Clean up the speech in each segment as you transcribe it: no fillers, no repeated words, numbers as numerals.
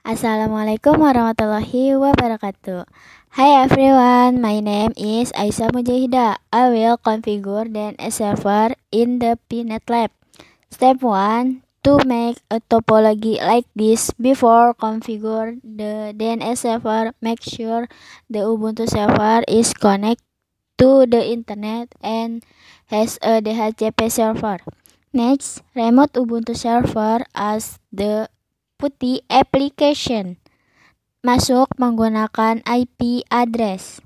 Assalamualaikum warahmatullahi wabarakatuh. Hi everyone, my name is Aisyah Mujahida. I will configure a server in the Pinet Lab. Step 1. To make a topology like this, before configure the DNS server, make sure the Ubuntu server is connected to the internet and has a DHCP server. Next, remote Ubuntu server as the PuTTY application. Masuk menggunakan IP address.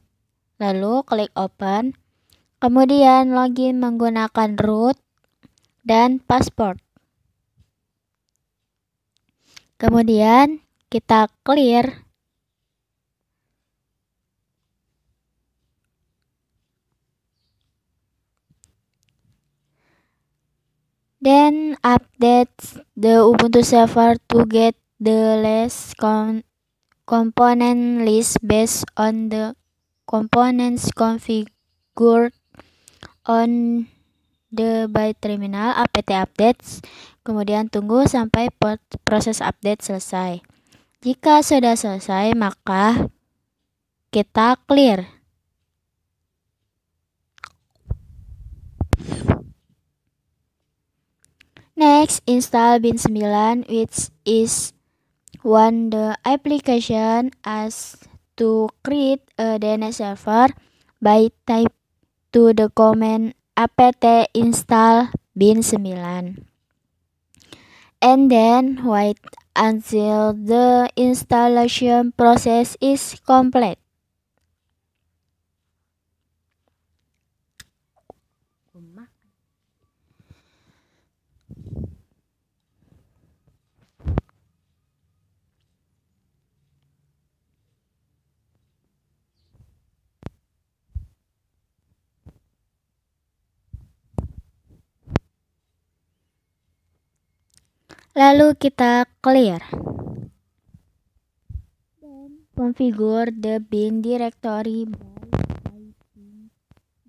Lalu klik open. Kemudian login menggunakan root dan password. Kemudian kita clear. Then update the Ubuntu server to get the latest component list based on the components configured on the by terminal apt updates. Kemudian tunggu sampai proses update selesai. Jika sudah selesai, maka kita clear. Next, install bin9, which is one the application as to create a DNS server by type to the command apt install bin9. And then wait until the installation process is complete. Lalu kita clear. Then configure the bin directory by typing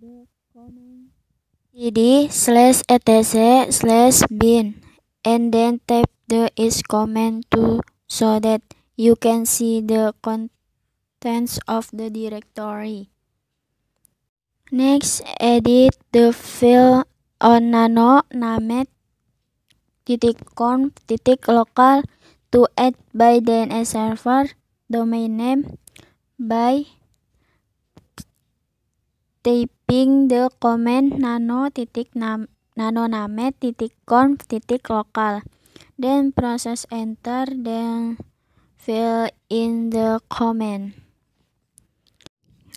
the command cd/etc/bin and then type the is command so that you can see the contents of the directory. Next, edit the file on nano named .conf.local to add by DNS server domain name by typing the command nano.conf.local. Then press enter, then fill in the command.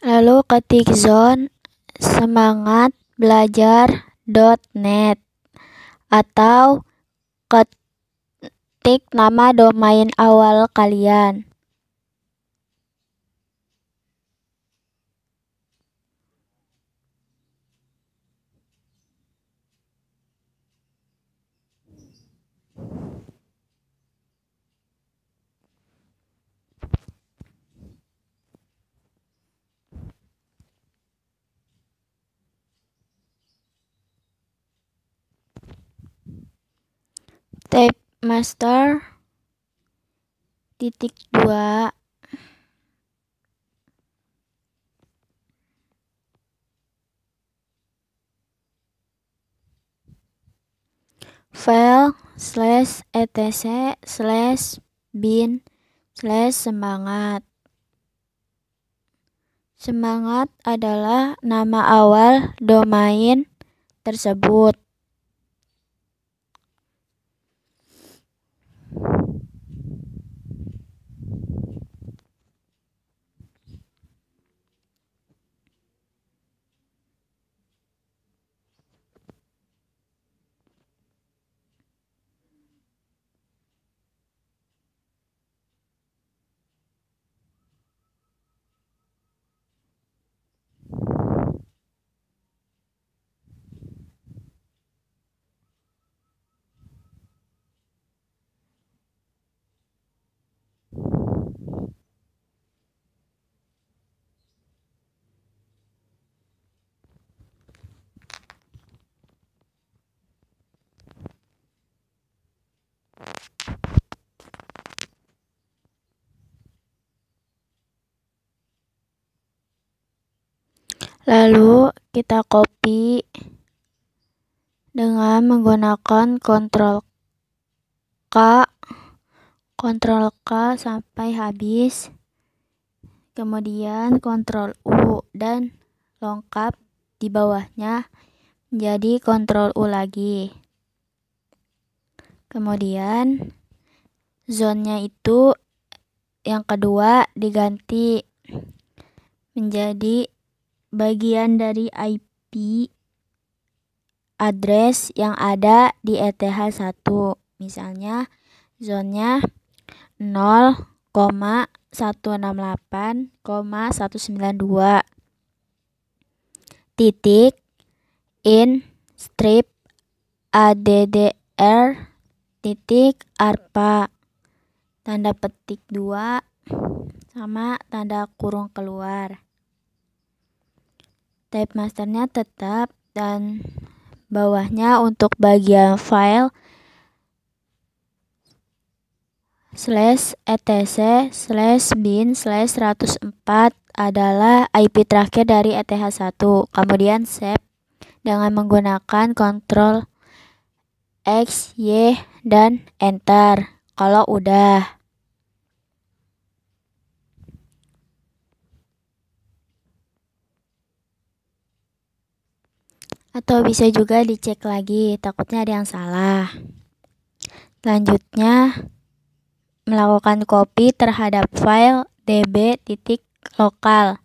Lalu ketik zone semangatbelajar.net atau ketik nama domain awal kalian. Type master.2 file/etc/bin/semangat. Semangat adalah nama awal domain tersebut. Lalu kita copy dengan menggunakan Ctrl K sampai habis, kemudian Ctrl U dan lengkap di bawahnya menjadi Ctrl U lagi. Kemudian zone-nya itu yang kedua diganti menjadi bagian dari IP address yang ada di ETH1. Misalnya zone-nya 0,168,192 titik in strip addr titik arpa tanda petik 2 sama tanda kurung keluar. Type masternya tetap, dan bawahnya untuk bagian file /etc/bin/104 adalah IP terakhir dari ETH1. Kemudian save dengan menggunakan Ctrl X, Y, dan Enter kalau udah. Atau bisa juga dicek lagi, takutnya ada yang salah. Selanjutnya, melakukan copy terhadap file db.local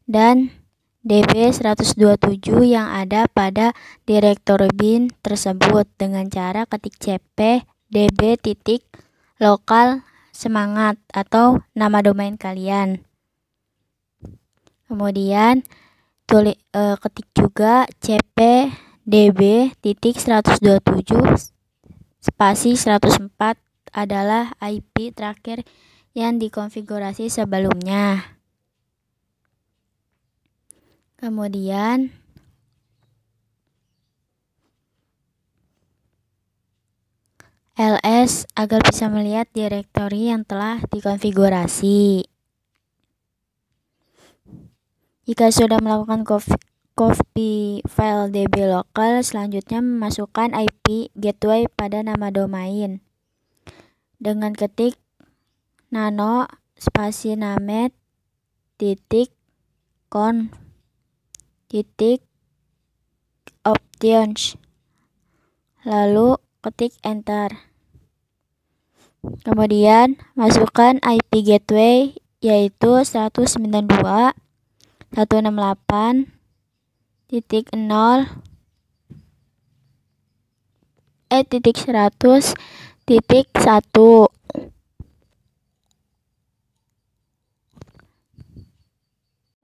dan db127 yang ada pada direktori bin tersebut dengan cara ketik cp db.local semangat atau nama domain kalian. Kemudian ketik juga cp db.127 spasi 104 adalah IP terakhir yang dikonfigurasi sebelumnya. Kemudian ls agar bisa melihat direktori yang telah dikonfigurasi. Jika sudah melakukan copy file db local, selanjutnya memasukkan IP gateway pada nama domain dengan ketik nano spasi named titik conf titik options, lalu ketik enter. Kemudian masukkan IP gateway yaitu 168.168.100.1.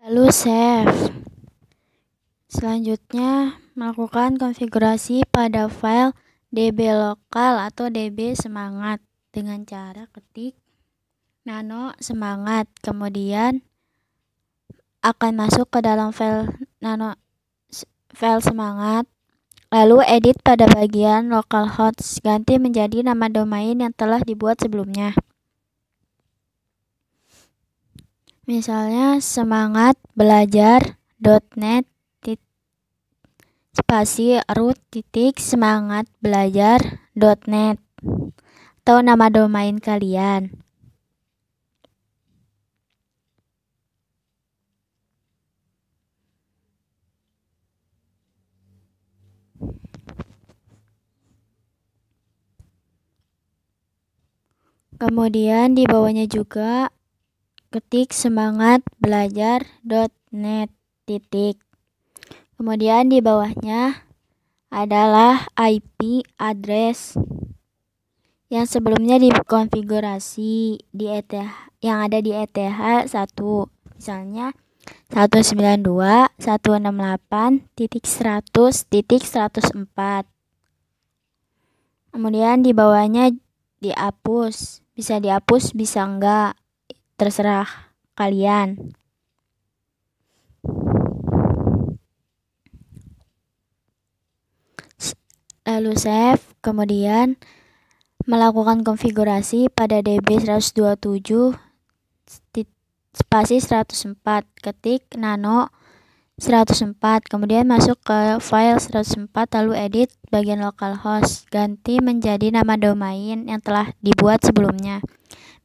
Lalu save. Selanjutnya melakukan konfigurasi pada file db lokal atau db semangat dengan cara ketik nano semangat, kemudian akan masuk ke dalam file semangat, lalu edit pada bagian localhost, ganti menjadi nama domain yang telah dibuat sebelumnya. Misalnya semangatbelajar.net spasi root titik semangatbelajar.net atau nama domain kalian. Kemudian di bawahnya juga ketik semangatbelajar.net titik. Kemudian di bawahnya adalah IP address yang sebelumnya dikonfigurasi di ETH yang ada di ETH1. Misalnya 192.168.100.104. Kemudian di bawahnya dihapus, bisa dihapus bisa enggak, terserah kalian. Lalu save, kemudian melakukan konfigurasi pada db127 spasi 104, ketik nano 104. Kemudian masuk ke file 104 lalu edit bagian localhost, ganti menjadi nama domain yang telah dibuat sebelumnya.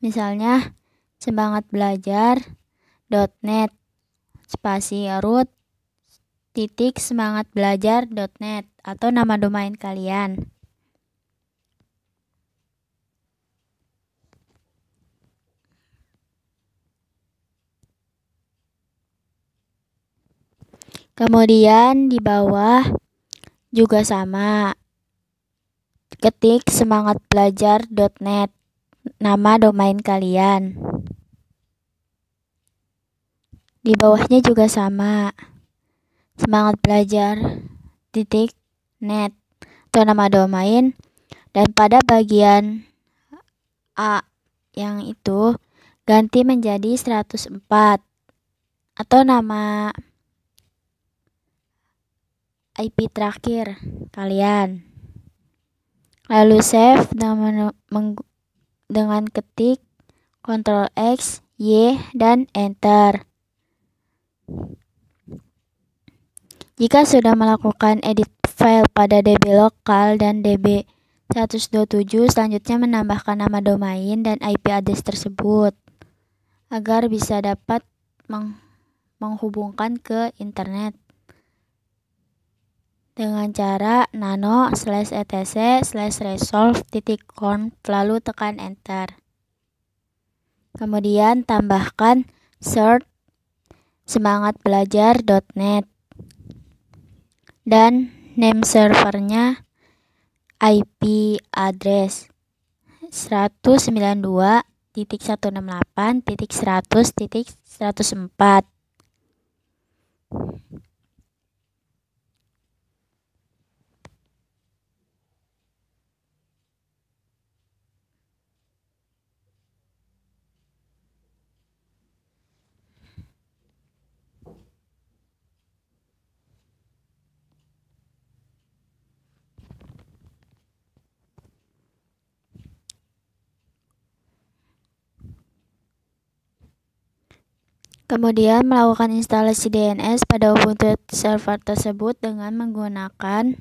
Misalnya semangatbelajar.net spasi root .semangatbelajar.net atau nama domain kalian. Kemudian di bawah juga sama, ketik semangatbelajar.net, nama domain kalian. Di bawahnya juga sama, semangatbelajar.net atau nama domain, dan pada bagian A yang itu ganti menjadi 104 atau nama IP terakhir kalian. Lalu save dengan ketik Ctrl X, Y, dan Enter. Jika sudah melakukan edit file pada DB lokal dan DB 127, selanjutnya menambahkan nama domain dan IP address tersebut agar bisa dapat menghubungkan ke internet dengan cara nano/etc/resolve.conf lalu tekan enter. Kemudian tambahkan search semangatbelajar.net dan name servernya IP address 192.168.100.104. Kemudian melakukan instalasi DNS pada Ubuntu server tersebut dengan menggunakan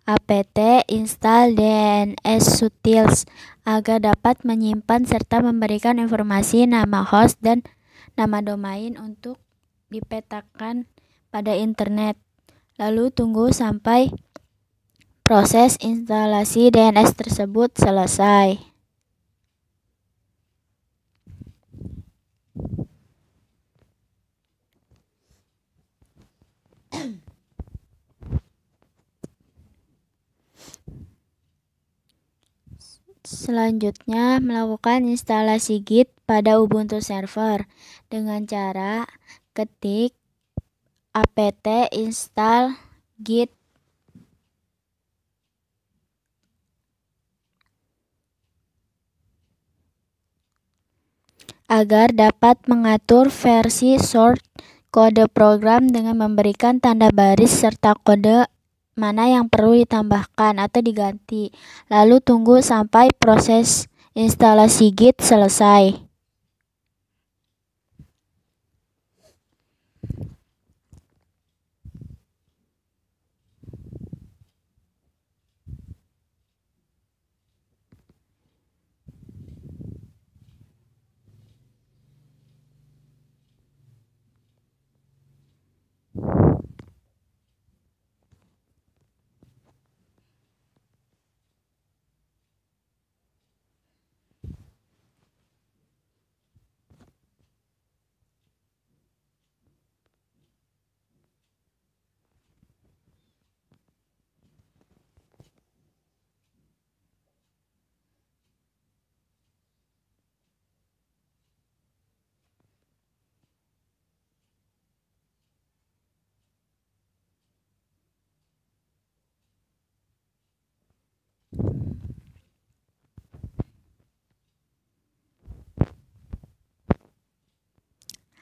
apt install DNSutils agar dapat menyimpan serta memberikan informasi nama host dan nama domain untuk dipetakan pada internet. Lalu tunggu sampai proses instalasi DNS tersebut selesai. Selanjutnya, melakukan instalasi Git pada Ubuntu server dengan cara ketik apt install git agar dapat mengatur versi source kode program dengan memberikan tanda baris serta kode mana yang perlu ditambahkan atau diganti. Lalu tunggu sampai proses instalasi Git selesai.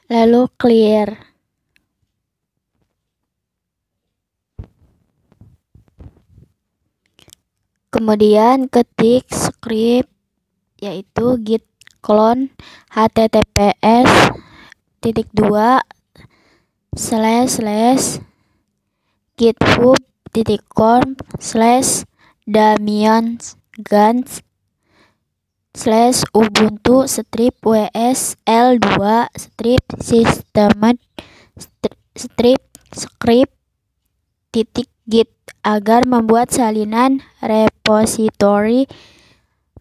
Lalu clear. Kemudian ketik script yaitu git clone https:// //ubuntu-//damian-gans/ubuntu-ubuntu-script/git agar membuat salinan repository,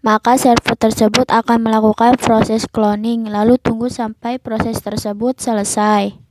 maka server tersebut akan melakukan proses cloning, lalu tunggu sampai proses tersebut selesai.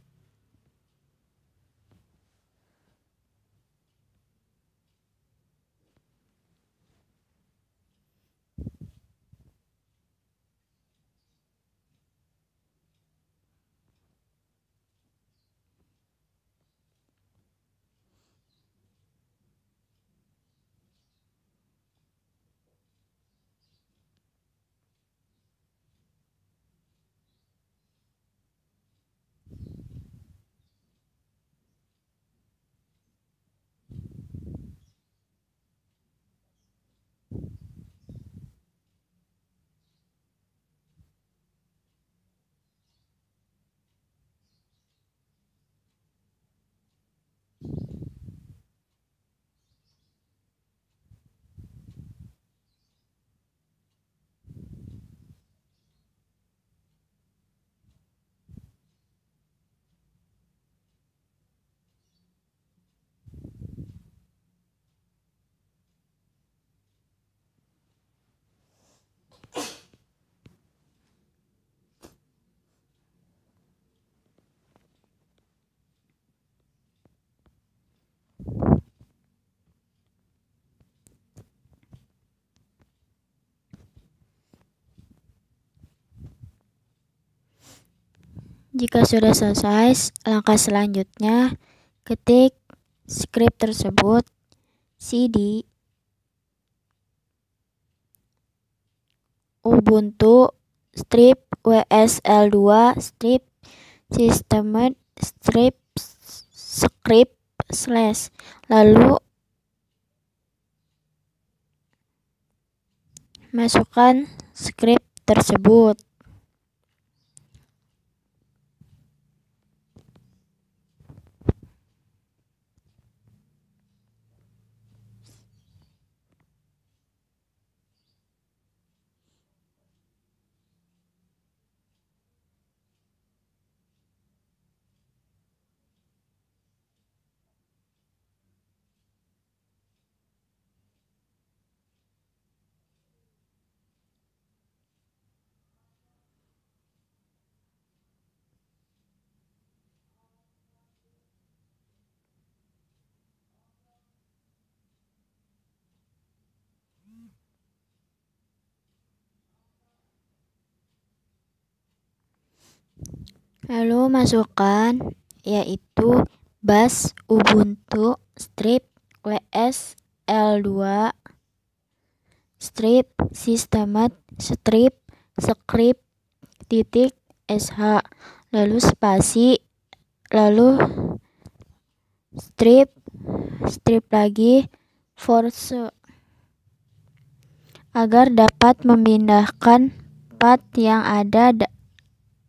Jika sudah selesai, langkah selanjutnya ketik script tersebut cd ubuntu /wsl2 /systemd /script/ lalu masukkan script tersebut. Lalu masukkan yaitu bash ubuntu /wsl2 /systemd /script/sh lalu spasi lalu strip lagi force agar dapat memindahkan path yang ada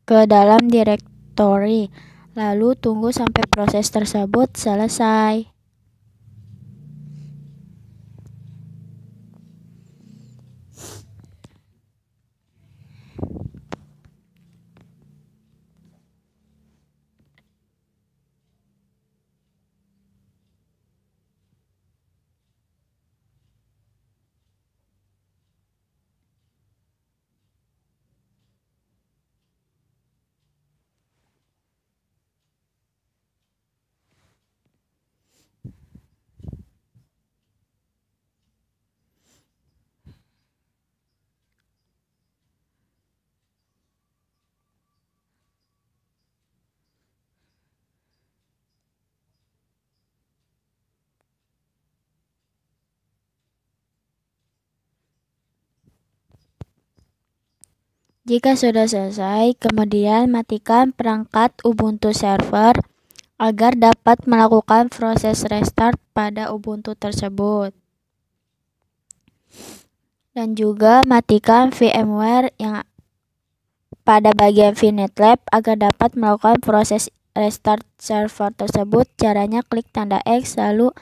ke dalam directory, lalu tunggu sampai proses tersebut selesai. Jika sudah selesai, kemudian matikan perangkat Ubuntu server agar dapat melakukan proses restart pada Ubuntu tersebut. Dan juga matikan VMware yang pada bagian VNetLab agar dapat melakukan proses restart server tersebut. Caranya klik tanda X, lalu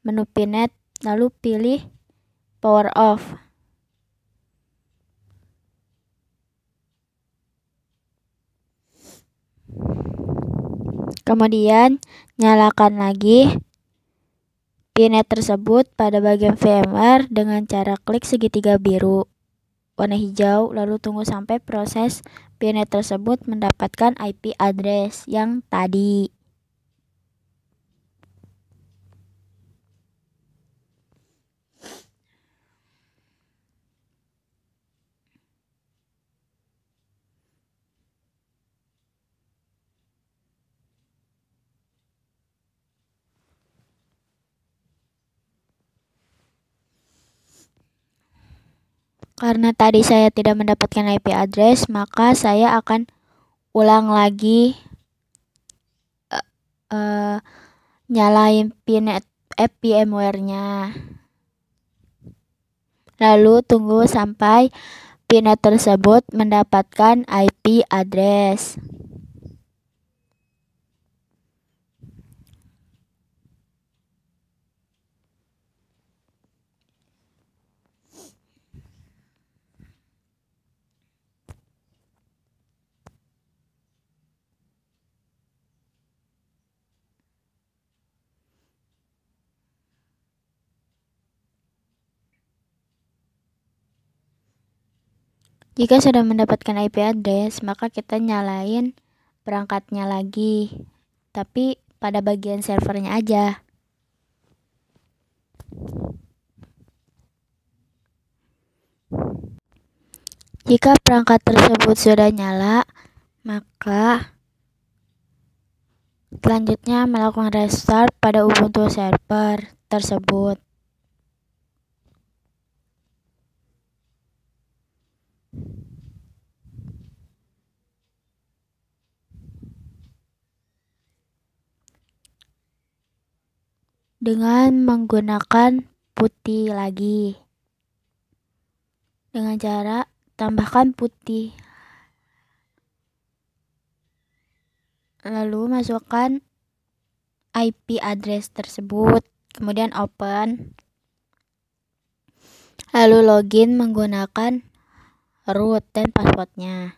menu Pinet, lalu pilih power off. Kemudian nyalakan lagi Pinet tersebut pada bagian VMware dengan cara klik segitiga biru warna hijau, lalu tunggu sampai proses Pinet tersebut mendapatkan IP address yang tadi. Karena tadi saya tidak mendapatkan IP address, maka saya akan ulang lagi nyalain Pinet VMware-nya. Lalu tunggu sampai Pinet tersebut mendapatkan IP address. Jika sudah mendapatkan IP address, maka kita nyalain perangkatnya lagi, tapi pada bagian servernya aja. Jika perangkat tersebut sudah nyala, maka selanjutnya melakukan restart pada Ubuntu server tersebut. Dengan menggunakan putih lagi. Dengan cara tambahkan putih. Lalu masukkan IP address tersebut. Kemudian open. Lalu login menggunakan root dan passwordnya.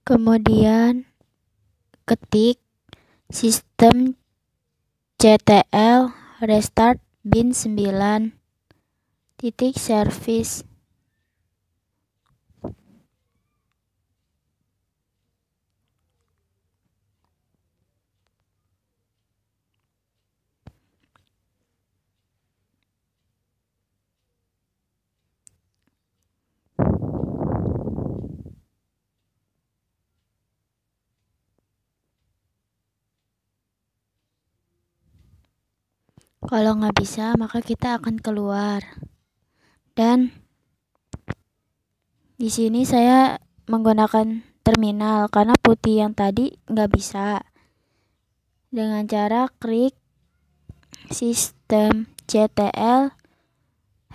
Kemudian ketik systemctl restart bin 9 titik service. Kalau nggak bisa, maka kita akan keluar. Dan di sini saya menggunakan terminal karena putih yang tadi nggak bisa. Dengan cara klik systemctl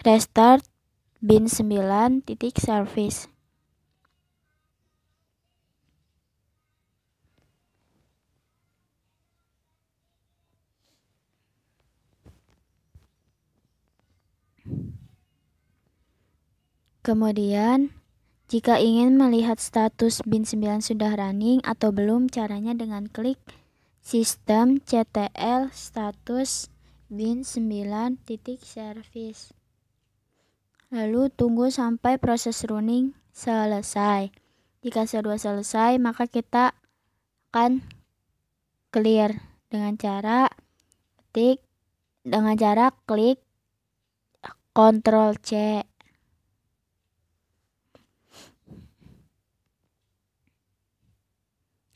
restart bin 9 titik service. Kemudian, jika ingin melihat status bin 9 sudah running atau belum, caranya dengan klik systemctl status bin 9 titik service. Lalu tunggu sampai proses running selesai. Jika sudah selesai, maka kita akan clear dengan cara klik Ctrl C.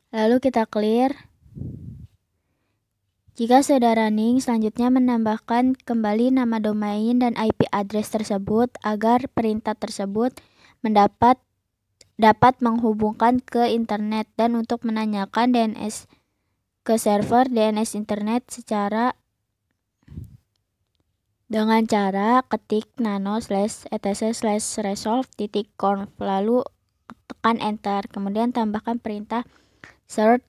Lalu kita clear. Jika sudah running, selanjutnya menambahkan kembali nama domain dan IP address tersebut agar perintah tersebut dapat menghubungkan ke internet, dan untuk menanyakan DNS ke server DNS internet secara dengan cara ketik nano/etc/resolve.conf lalu tekan enter, kemudian tambahkan perintah search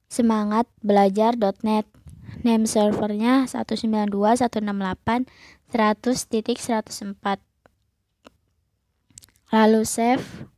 semangatbelajar.net. Name servernya 192.168.100.104. Lalu save.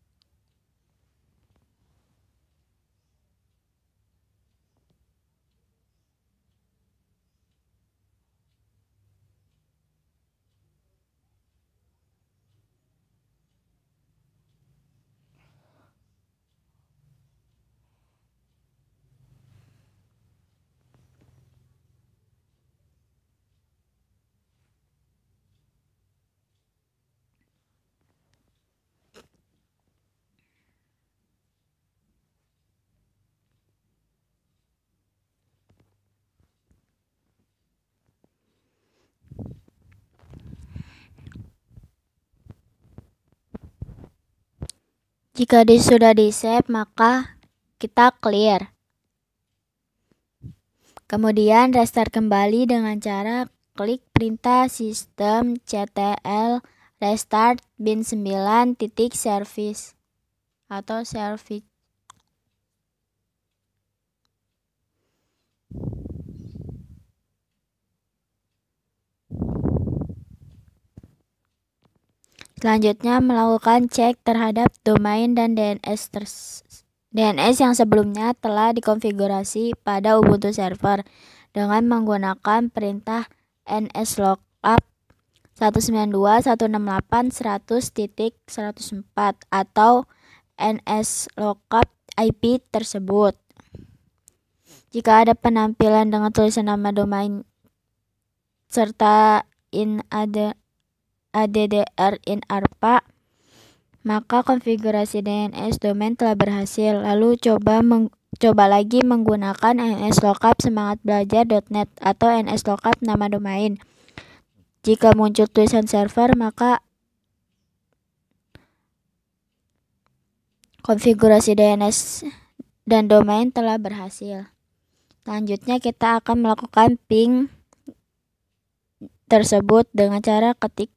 Jika sudah di save, maka kita clear. Kemudian restart kembali dengan cara klik perintah systemctl restart bin9.service atau service. Selanjutnya melakukan cek terhadap domain dan DNS yang sebelumnya telah dikonfigurasi pada Ubuntu server dengan menggunakan perintah nslookup 192.168.100.104 atau nslookup IP tersebut. Jika ada penampilan dengan tulisan nama domain serta addr in arpa, maka konfigurasi DNS domain telah berhasil. Lalu coba lagi menggunakan nslookup semangatbelajar.net atau nslookup nama domain. Jika muncul tulisan server, maka konfigurasi DNS dan domain telah berhasil. Selanjutnya kita akan melakukan ping tersebut dengan cara ketik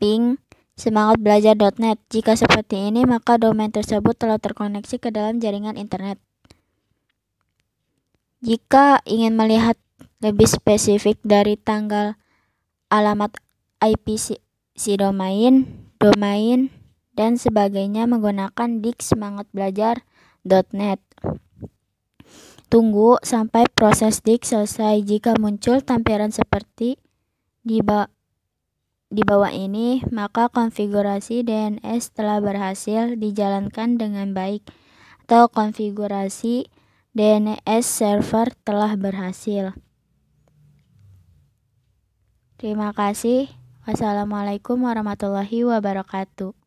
ping semangatbelajar.net. Jika seperti ini, maka domain tersebut telah terkoneksi ke dalam jaringan internet. Jika ingin melihat lebih spesifik dari tanggal, alamat IP si domain, dan sebagainya menggunakan dik semangatbelajar.net. Tunggu sampai proses dik selesai. Jika muncul tampilan seperti di bawah ini, maka konfigurasi DNS telah berhasil dijalankan dengan baik atau konfigurasi DNS server telah berhasil. Terima kasih. Wassalamualaikum warahmatullahi wabarakatuh.